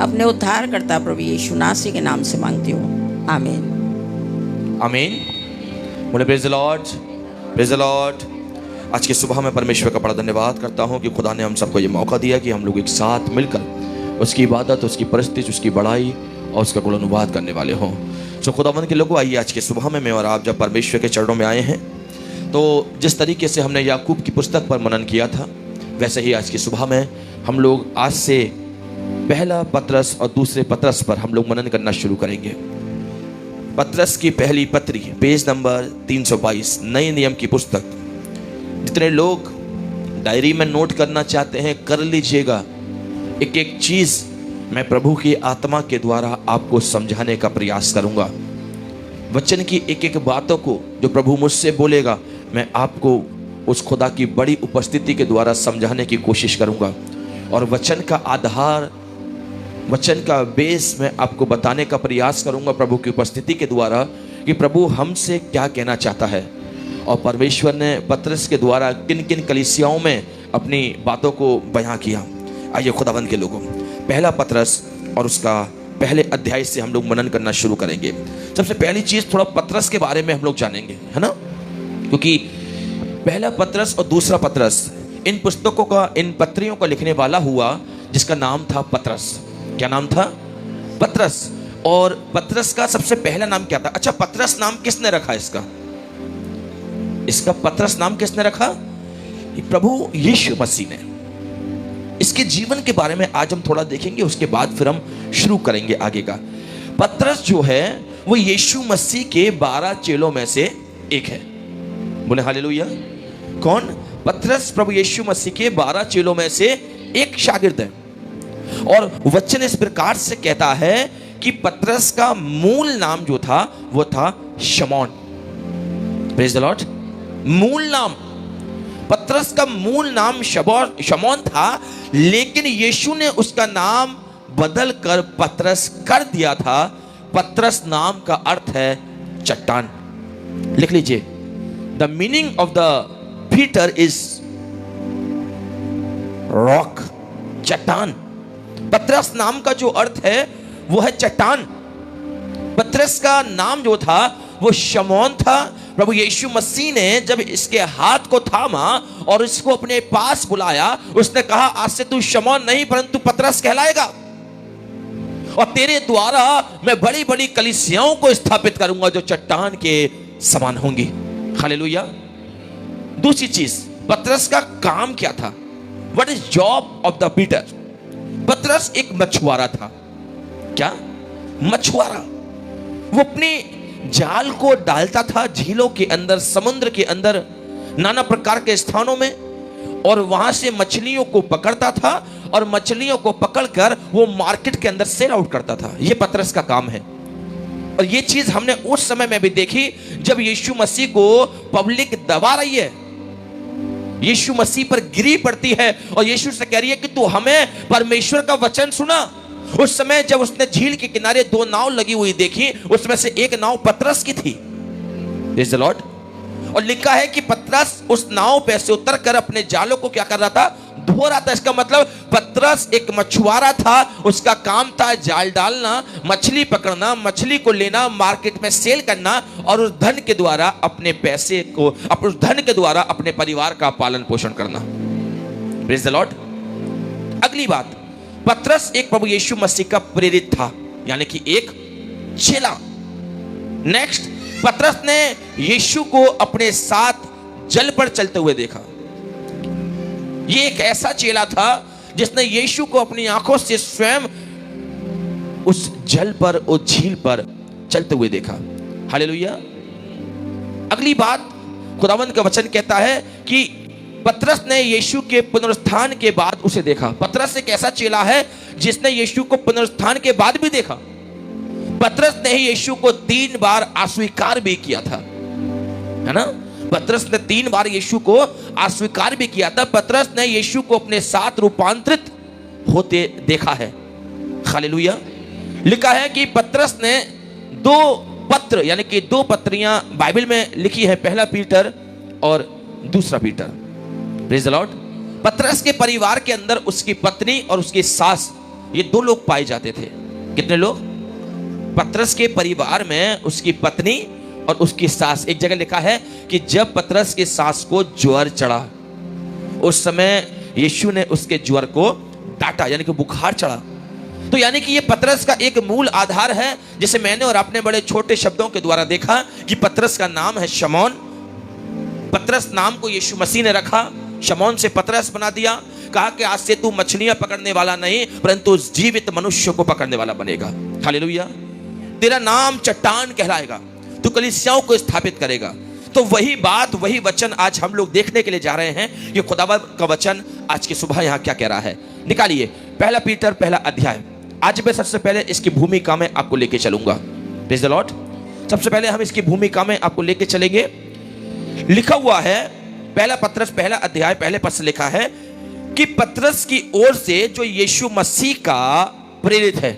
अपने उद्धारकर्ता प्रभु यीशु नासी के नाम से मांगती हूँ, आमीन। आमीन। बोले praise the Lord, praise the Lord. आज की सुबह में परमेश्वर का बड़ा धन्यवाद करता हूँ कि खुदा ने हम सबको ये मौका दिया कि हम लोग एक साथ मिलकर उसकी इबादत, उसकी परिस्थिति, उसकी बड़ाई और उसका गुण अनुवाद करने वाले हों। तो खुदावंद के लोगों, आइए आज की सुबह में मैं और आप जब परमेश्वर के चरणों में आए हैं, तो जिस तरीके से हमने याकूब की पुस्तक पर मनन किया था, वैसे ही आज की सुबह में हम लोग आज से पहला पतरस और दूसरे पतरस पर हम लोग मनन करना शुरू करेंगे। पतरस की पहली पत्री, पेज नंबर 322, नए नियम की पुस्तक। जितने लोग डायरी में नोट करना चाहते हैं कर लीजिएगा। एक एक चीज मैं प्रभु की आत्मा के द्वारा आपको समझाने का प्रयास करूंगा। वचन की एक एक बातों को जो प्रभु मुझसे बोलेगा, मैं आपको उस खुदा की बड़ी उपस्थिति के द्वारा समझाने की कोशिश करूंगा। और वचन का आधार, वचन का बेस मैं आपको बताने का प्रयास करूंगा प्रभु की उपस्थिति के द्वारा कि प्रभु हमसे क्या कहना चाहता है और परमेश्वर ने पतरस के द्वारा किन किन कलीसियाओं में अपनी बातों को बयां किया। आइए खुदावंद के लोगों, पहला पतरस और उसका पहले अध्याय से हम लोग मनन करना शुरू करेंगे। सबसे पहली चीज थोड़ा पतरस के बारे में हम लोग जानेंगे, है ना, क्योंकि पहला पतरस और दूसरा पतरस, इन पुस्तकों का, इन पत्रियों का लिखने वाला हुआ जिसका नाम था पतरस। क्या नाम था? पतरस। और पतरस का सबसे पहला नाम क्या था? अच्छा, पतरस नाम किसने रखा इसका? इसका पतरस नाम किसने रखा? प्रभु यीशु मसीह ने। इसके जीवन के बारे में आज हम थोड़ा देखेंगे, उसके बाद फिर हम शुरू करेंगे आगे का। पतरस जो है वो यीशु मसीह के 12 चेलों में से एक है। बोले हालेलुया। कौन? पतरस प्रभु यीशु मसीह के 12 चेलों में से एक शागिर्द है। और वचन इस प्रकार से कहता है कि पतरस का मूल नाम जो था वो था शमौन। Praise the Lord. मूल नाम पतरस का मूल नाम शमौन था, लेकिन यीशु ने उसका नाम बदल कर पतरस कर दिया था। पतरस नाम का अर्थ है चट्टान। लिख लीजिए, the meaning of the Peter is rock, चट्टान। पतरस नाम का जो अर्थ है वो है चट्टान। पतरस का नाम जो था वो शमौन था। प्रभु यीशु मसीह ने जब इसके हाथ को थामा और इसको अपने पास बुलाया, उसने कहा आज से तू शमौन नहीं परंतु पतरस कहलाएगा, और तेरे द्वारा मैं बड़ी बड़ी कलीसियाओं को स्थापित करूंगा जो चट्टान के समान होंगी। हालेलुया। दूसरी चीज, पतरस का काम क्या था? What is job of the Peter? पतरस एक मछुआरा था। क्या? मछुआरा। वो अपने जाल को डालता था झीलों के अंदर, समुद्र के अंदर, नाना प्रकार के स्थानों में, और वहां से मछलियों को पकड़ता था और मछलियों को पकड़कर वो मार्केट के अंदर सेल आउट करता था। ये पतरस का काम है। और ये चीज हमने उस समय में भी देखी जब यीशु मसीह को पब्लिक दबा रही है, यीशु मसीह पर गिरी पड़ती है और यीशु से कह रही है कि तू हमें परमेश्वर का वचन सुना। उस समय जब उसने झील के किनारे 2 नाव लगी हुई देखी, उसमें से एक नाव पतरस की थी। Praise the Lord. और लिखा है कि पतरस उस नाव पे से उतर कर अपने जालों को क्या कर रहा था? धो रहा था। इसका मतलब पतरस एक मछुआरा था। उसका काम था जाल डालना, मछली पकड़ना, मछली को लेना, मार्केट में सेल करना, और उस धन के द्वारा अपने पैसे को, उस धन के द्वारा अपने परिवार का पालन पोषण करना। Praise the Lord. अगली बात, पतरस एक प्रभु यीशु मसीह का प्रेरित था, यानी कि एक चेला। नेक्स्ट, पतरस ने यीशु को अपने साथ जल पर चलते हुए देखा। ये एक ऐसा चेला था जिसने यीशु को अपनी आंखों से स्वयं उस जल पर, उस झील पर चलते हुए देखा। हालेलुया। अगली बात, खुदावंद का वचन कहता है कि पतरस ने यीशु के पुनरुत्थान के बाद उसे देखा। पतरस एक ऐसा चेला है जिसने यीशु को पुनरुत्थान के बाद भी देखा। पतरस ने ही यीशु को 3 बार अस्वीकार भी किया था, है ना। पतरस ने 3 बार यीशु को अस्वीकार भी किया था। पतरस ने यीशु को अपने साथ रूपांतरित होते देखा है। हालेलुया। लिखा है कि पतरस ने 2 पत्र, यानी कि 2 पत्रियां बाइबल में लिखी है, पहला पीटर और दूसरा पीटर। Praise the Lord. पतरस के परिवार के अंदर उसकी पत्नी और उसकी सास ये 2 लोग पाए जाते थे। कितने लोग? पतरस के परिवार में उसकी पत्नी और उसकी सास। एक जगह लिखा है कि जब पतरस की सास को ज्वर चढ़ा, उस समय यीशु ने उसके ज्वर को डांटा, यानी कि बुखार चढ़ा। तो यानी कि ये पतरस का एक मूल आधार है, जिसे मैंने और आपने बड़े छोटे शब्दों के द्वारा देखा कि पतरस का नाम है शमौन। पतरस नाम को यीशु मसीह ने रखा, शमौन से पतरस बना दिया। कहा कि आज से तू मछलियां पकड़ने वाला नहीं, परंतु जीवित मनुष्य को पकड़ने वाला बनेगा। हालेलुया। तेरा नाम चट्टान कहलाएगा, तू कलीसियाओं को स्थापित करेगा। तो वही बात, वही वचन आज हम लोग देखने के लिए जा रहे हैं कि खुदावंद का वचन आज की सुबह यहां क्या कह रहा है। निकालिए 1 पीटर 1 अध्याय। आज मैं सबसे पहले इसकी भूमिका में आपको लेके चलूंगा। Praise the Lord. सबसे पहले हम इसकी भूमिका में आपको लेके चलेंगे। लिखा हुआ है 1 पतरस 1 अध्याय 1 पद से लिखा है कि पतरस की ओर से जो यीशु मसीह का प्रेरित है।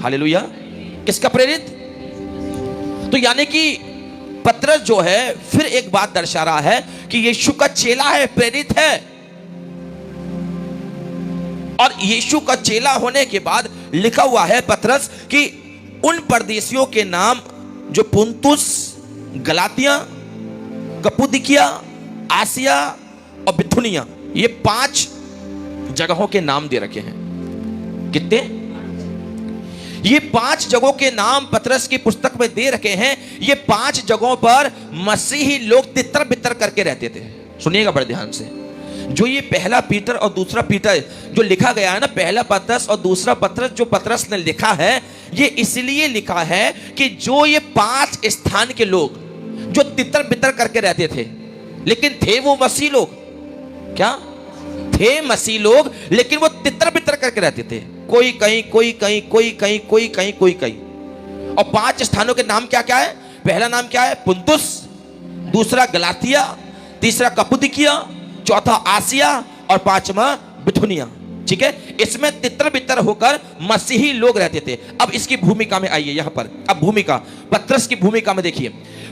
हालेलुया। किसका प्रेरित? तो यानी कि पतरस जो है फिर एक बात दर्शा रहा है कि यीशु का चेला है, प्रेरित है। और यीशु का चेला होने के बाद लिखा हुआ है पतरस कि उन परदेशियों के नाम जो पुन्तुस, गलातिया, कप्पदोकिया, आसिया और बिथुनिया, ये 5 जगहों के नाम दे रखे हैं। कितने? ये 5 जगहों के नाम पतरस की पुस्तक में दे रखे हैं। ये 5 जगहों पर मसीही लोग तितर बितर करके रहते थे। सुनिएगा बड़े ध्यान से। जो ये 1 पीटर और 2 पीटर जो लिखा गया है ना, 1 पतरस और 2 पतरस जो पतरस ने लिखा है, ये इसलिए लिखा है कि जो ये 5 स्थान के लोग जो तितर बितर करके रहते थे, लेकिन थे वो मसीह लोग। क्या थे? मसीह लोग, लेकिन वो तितर बितर करके रहते थे। कोई कहीं, कोई कहीं, कोई कहीं, कोई कहीं, कोई कहीं। और 5 स्थानों के नाम क्या क्या है? पहला नाम क्या है? पुन्तुस, दूसरा गलातिया, तीसरा कप्पदोकिया, चौथा आसिया और 5वां बिथुनिया। ठीक है। इसमें तितर बितर होकर मसीही लोग रहते थे। अब इसकी भूमिका में आइए यहां पर। अब भूमिका, पतरस की भूमिका में देखिए।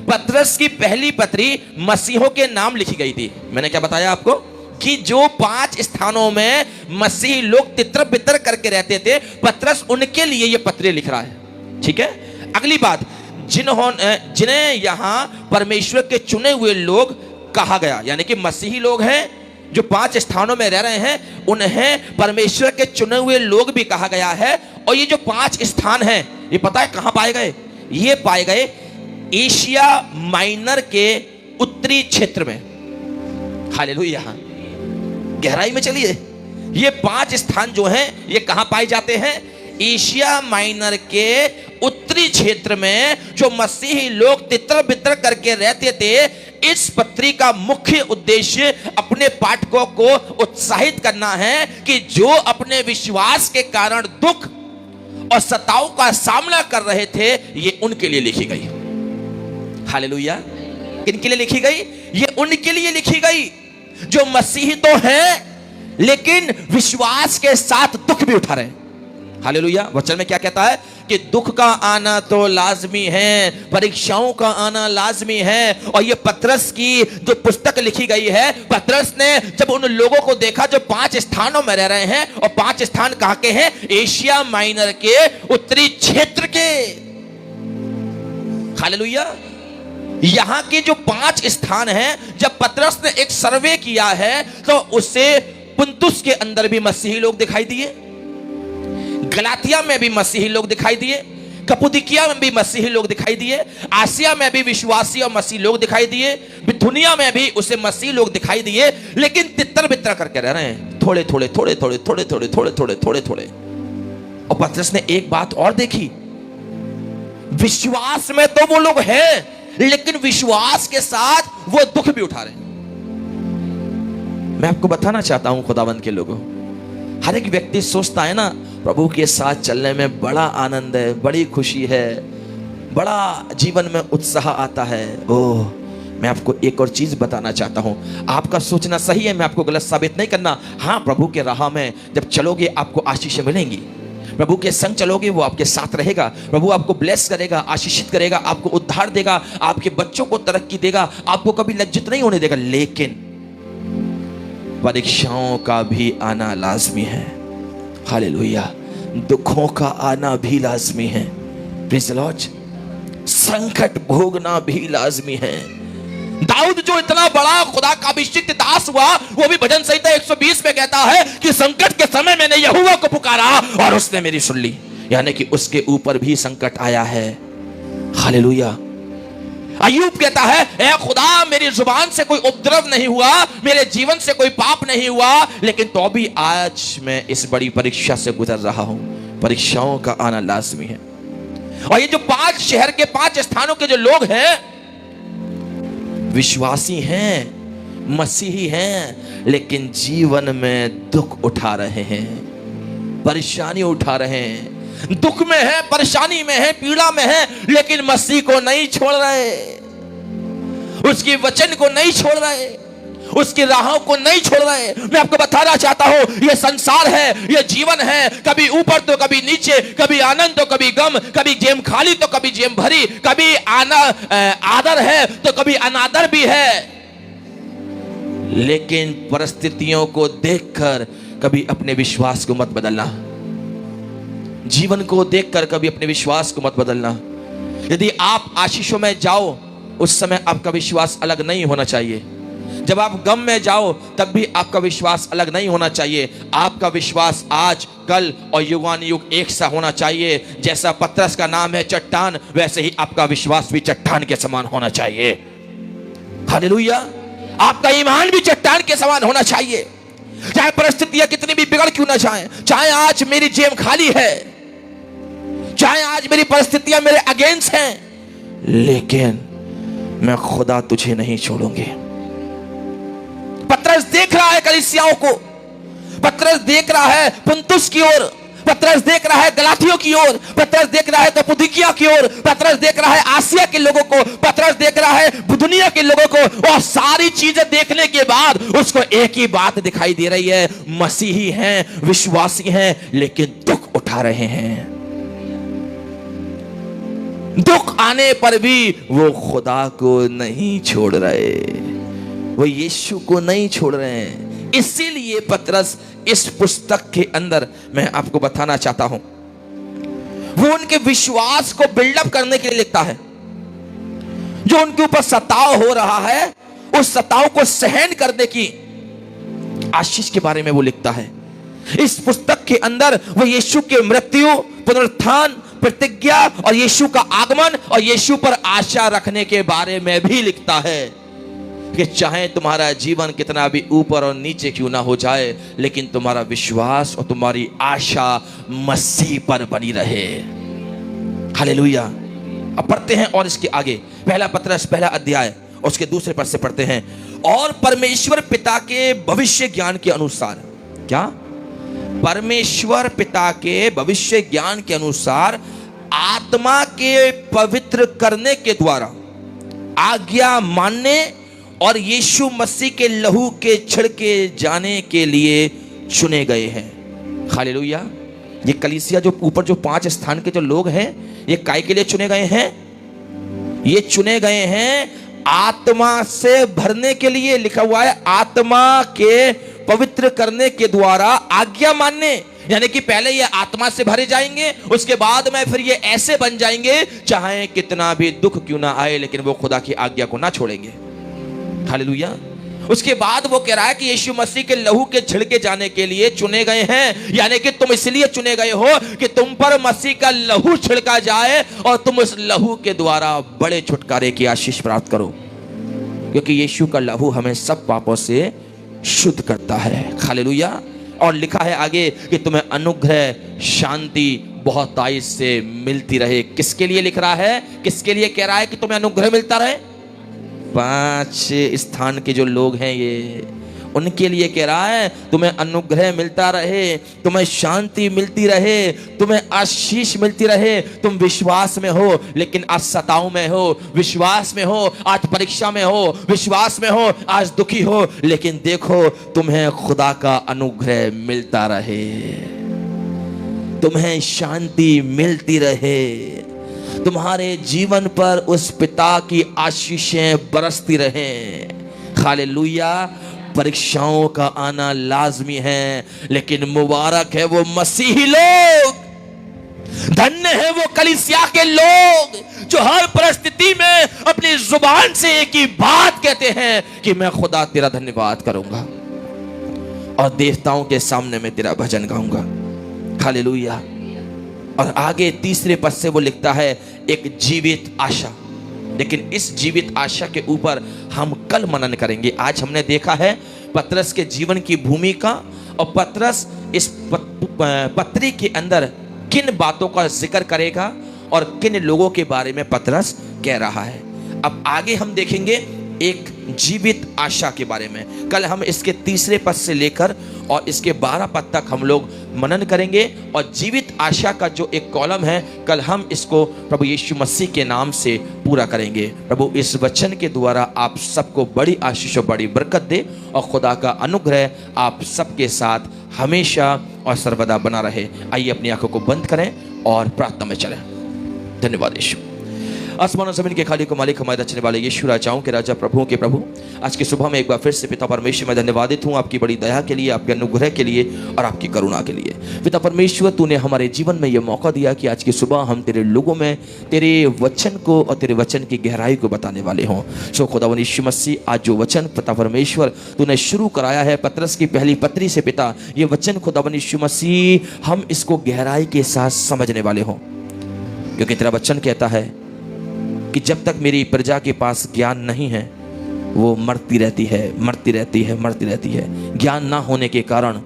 पतरस की पहली पत्री मसीहों के नाम लिखी गई थी। मैंने क्या बताया आपको कि जो 5 स्थानों में मसीही लोग तितर बितर करके रहते थे, पतरस उनके लिए ये पत्री लिख रहा है। ठीक है। अगली बात, जिन्हें यहां परमेश्वर के चुने हुए लोग कहा गया, यानी कि मसीही लोग हैं जो 5 स्थानों में रह रहे हैं, उन्हें परमेश्वर के चुने हुए लोग भी कहा गया है। और ये जो 5 स्थान हैं, ये पता है कहां पाए गए? ये पाए गए एशिया माइनर के उत्तरी क्षेत्र में। हालेलुया। गहराई में चलिए। ये 5 स्थान जो हैं, ये कहां पाए जाते हैं? एशिया माइनर के उत्तरी क्षेत्र में जो मसीही लोग तितर बितर करके रहते थे। इस पत्री का मुख्य उद्देश्य अपने पाठकों को उत्साहित करना है कि जो अपने विश्वास के कारण दुख और सताव का सामना कर रहे थे, ये उनके लिए लिखी गई। हालेलुया। किनके लिए लिखी गई? ये उनके लिए लिखी गई जो मसीही तो है, लेकिन विश्वास के साथ दुख भी उठा रहे। हालेलुया। वचन में क्या कहता है कि दुख का आना तो लाजमी है, परीक्षाओं का आना लाजमी है। और ये पतरस की जो पुस्तक लिखी गई है, पतरस ने जब उन लोगों को देखा जो 5 स्थानों में रह रहे हैं, और 5 स्थान कहां के हैं? एशिया माइनर के उत्तरी क्षेत्र के। हालेलुया। यहां के जो 5 स्थान हैं, जब पतरस ने एक सर्वे किया है, तो उससे पुन्तुस के अंदर भी मसीही लोग दिखाई दिए, गलातिया में भी मसीही लोग दिखाई दिए, कप्पदोकिया में भी मसीही लोग दिखाई दिए, आसिया में भी विश्वासी और मसीही लोग दिखाई दिए, बिथुनिया में भी उसे मसीही लोग दिखाई दिए। लेकिन तितर बितर करके रह रहे हैं, थोड़े थोड़े थोड़े थोड़े थोड़े थोड़े थोड़े थोड़े थोड़े थोड़े। और पतरस ने एक बात और देखी, विश्वास में तो वो लोग हैं, लेकिन विश्वास के साथ वो दुख भी उठा रहे हैं। मैं आपको बताना चाहता हूं खुदावंद के लोगों, हर एक व्यक्ति सोचता है ना, प्रभु के साथ चलने में बड़ा आनंद है, बड़ी खुशी है, बड़ा जीवन में उत्साह आता है। ओह, मैं आपको एक और चीज बताना चाहता हूं। आपका सोचना सही है, मैं आपको गलत साबित नहीं करना। हाँ, प्रभु के राह में जब चलोगे आपको आशीषें मिलेंगी। प्रभु के संग चलोगे, वो आपके साथ रहेगा। प्रभु आपको ब्लेस करेगा, आशीषित करेगा, आपको उद्धार देगा, आपके बच्चों को तरक्की देगा, आपको कभी लज्जित नहीं होने देगा। लेकिन परीक्षाओं का भी आना लाजमी है। हालेलुया। दुखों का आना भी लाजमी है। प्लीज लॉर्ड, संकट भोगना भी लाजमी है। दाऊद जो इतना बड़ा खुदा का अभिषिक्त दास हुआ, वो भी भजन संहिता 120 में कहता है कि संकट के समय मैंने यहोवा को पुकारा और उसने मेरी सुन ली। यानी कि उसके ऊपर भी संकट आया है। हालेलुया। अय्यूब कहता है, ए खुदा, मेरी जुबान से कोई उपद्रव नहीं हुआ, मेरे जीवन से कोई पाप नहीं हुआ, लेकिन तो भी आज मैं इस बड़ी परीक्षा से गुजर रहा हूं। परीक्षाओं का आना लाजमी है। और ये जो 5 शहर के 5 स्थानों के जो लोग हैं, विश्वासी हैं, मसीही हैं, लेकिन जीवन में दुख उठा रहे हैं, परेशानी उठा रहे हैं, दुख में है, परेशानी में है, पीड़ा में है, लेकिन मसीह को नहीं छोड़ रहे, उसकी वचन को नहीं छोड़ रहे, उसकी राहों को नहीं छोड़ रहे। मैं आपको बताना चाहता हूं, यह संसार है, यह जीवन है, कभी ऊपर तो कभी नीचे, कभी आनंद तो कभी गम, कभी जेब खाली तो कभी जेब भरी, कभी आदर है तो कभी अनादर भी है। लेकिन परिस्थितियों को देखकर कभी अपने विश्वास को मत बदलना। जीवन को देखकर कभी अपने विश्वास को मत बदलना। यदि आप आशीषों में जाओ, उस समय आपका विश्वास अलग नहीं होना चाहिए। जब आप गम में जाओ, तब भी आपका विश्वास अलग नहीं होना चाहिए। आपका विश्वास आज, कल और युगानुयुग एक सा होना चाहिए। जैसा पतरस का नाम है चट्टान, वैसे ही आपका विश्वास भी चट्टान के समान होना चाहिए। हालेलुया। आपका ईमान भी चट्टान के समान होना चाहिए। चाहे परिस्थितियां कितनी भी बिगड़ क्यों ना जाएं, चाहे आज मेरी जेब खाली है, चाहे आज मेरी परिस्थितियां मेरे अगेंस्ट हैं, लेकिन मैं खुदा तुझे नहीं छोड़ूंगी। पतरस देख रहा है कलीसियाओं को, पतरस देख रहा है पुन्तुस की ओर, पतरस देख रहा है गलातियों की ओर, पतरस देख रहा है कप्पदोकिया की ओर, पतरस देख रहा है आसिया के लोगों को, पतरस देख रहा है दुनिया के लोगों को। और सारी चीजें देखने के बाद उसको एक ही बात दिखाई दे रही है, मसीही हैं, विश्वासी हैं, लेकिन दुख उठा रहे हैं। दुख आने पर भी वो खुदा को नहीं छोड़ रहे, वो यीशु को नहीं छोड़ रहे हैं। इसीलिए पतरस इस पुस्तक के अंदर, मैं आपको बताना चाहता हूं, वो उनके विश्वास को बिल्डअप करने के लिए लिखता है। जो उनके ऊपर सताव हो रहा है, उस सताव को सहन करने की आशीष के बारे में वो लिखता है। इस पुस्तक के अंदर वो यीशु के मृत्यु, पुनरुत्थान, प्रतिज्ञा और यीशु का आगमन और यीशु पर आशा रखने के बारे में भी लिखता है कि चाहे तुम्हारा जीवन कितना भी ऊपर और नीचे क्यों ना हो जाए, लेकिन तुम्हारा विश्वास और तुम्हारी आशा मसीह पर बनी रहे। हालेलुया। अब पढ़ते हैं और इसके आगे, पहला पतरस पहला अध्याय उसके दूसरे पद से पढ़ते हैं। और परमेश्वर पिता के भविष्य ज्ञान के अनुसार, क्या? परमेश्वर पिता के भविष्य ज्ञान के अनुसार आत्मा के पवित्र करने के द्वारा आज्ञा मानने और यीशु मसीह के लहू के छिड़के जाने के लिए चुने गए हैं। हालेलुया। ये कलीसिया जो ऊपर जो 5 स्थान के जो लोग हैं, ये काय के लिए चुने गए हैं? ये चुने गए हैं आत्मा से भरने के लिए। लिखा हुआ है आत्मा के पवित्र करने के द्वारा आज्ञा मानने, यानी कि पहले ये आत्मा से भरे जाएंगे, उसके बाद में फिर ये ऐसे बन जाएंगे, चाहे कितना भी दुख क्यों ना आए, लेकिन वो खुदा की आज्ञा को ना छोड़ेंगे। हालेलुया। उसके बाद वो कह रहा है कि यीशु मसीह के लहू के छिड़के जाने के लिए चुने गए हैं, यानी कि तुम इसलिए चुने गए हो कि तुम पर मसीह का लहू छिड़का जाए और तुम उस लहू के द्वारा बड़े छुटकारे की आशीष प्राप्त करो, क्योंकि यीशु का लहू हमें सब पापों से शुद्ध करता है। हालेलुया। और लिखा है आगे कि तुम्हें अनुग्रह, शांति बहुतायत से मिलती रहे। किसके लिए लिख रहा है? किसके लिए कह रहा है कि तुम्हें अनुग्रह मिलता रहे? 5 स्थान के जो लोग हैं, ये उनके लिए कह रहा है तुम्हें अनुग्रह मिलता रहे, तुम्हें शांति मिलती रहे, तुम्हें आशीष मिलती रहे। तुम विश्वास में हो, लेकिन आज सताव में हो, विश्वास में हो आज परीक्षा में हो, विश्वास में हो आज दुखी हो, लेकिन देखो तुम्हें खुदा का अनुग्रह मिलता रहे, तुम्हें शांति मिलती रहे, तुम्हारे जीवन पर उस पिता की आशीषें बरसती रहें। हालेलुया। परीक्षाओं का आना लाजमी है, लेकिन मुबारक है वो मसीही लोग, धन्य है वो कलीसिया के लोग जो हर परिस्थिति में अपनी जुबान से एक ही बात कहते हैं कि मैं खुदा तेरा धन्यवाद करूंगा और देवताओं के सामने मैं तेरा भजन गाऊंगा। हालेलुया। और आगे तीसरे पद से वो लिखता है एक जीवित आशा। लेकिन इस जीवित आशा के ऊपर हम कल मनन करेंगे। आज हमने देखा है पतरस के जीवन की भूमिका और पतरस इस पत्री के अंदर किन बातों का जिक्र करेगा और किन लोगों के बारे में पतरस कह रहा है। अब आगे हम देखेंगे एक जीवित आशा के बारे में। कल हम इसके तीसरे पद से लेकर और इसके 12 पद तक हम लोग मनन करेंगे और जीवित आशा का जो एक कॉलम है कल हम इसको प्रभु यीशु मसीह के नाम से पूरा करेंगे। प्रभु इस वचन के द्वारा आप सबको बड़ी आशीष और बड़ी बरकत दे और खुदा का अनुग्रह आप सबके साथ हमेशा और सर्वदा बना रहे। आइए अपनी आंखों को बंद करें और प्रार्थना में चलें। धन्यवाद यीशु। आसमान और जमीन के खाली को मालिक हमारे रचने वाले यीशु, राजाओं के राजा, प्रभुओं के प्रभु, आज की सुबह में एक बार फिर से पिता परमेश्वर मैं धन्यवादित हूँ आपकी बड़ी दया के लिए, आपके अनुग्रह के लिए और आपकी करुणा के लिए। पिता परमेश्वर तूने हमारे जीवन में यह मौका दिया कि आज की सुबह हम तेरे लोगों में तेरे वचन को और तेरे वचन की गहराई को बताने वाले हों। सो खुदावंद यीशु मसीह, आज जो वचन पिता परमेश्वर तूने शुरू कराया है पतरस की पहली पत्री से पिता, ये वचन खुदावंद यीशु मसीह हम इसको गहराई के साथ समझने वाले हों, क्योंकि तेरा वचन कहता है कि जब तक मेरी प्रजा के पास ज्ञान नहीं है वो मरती रहती है। ज्ञान ना होने के कारण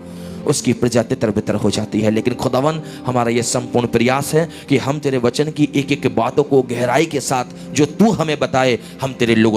उसकी प्रजा तितर बितर हो जाती है। लेकिन खुदावन हमारा ये संपूर्ण प्रयास है कि हम तेरे वचन की एक एक बातों को गहराई के साथ जो तू हमें बताए हम तेरे लोगों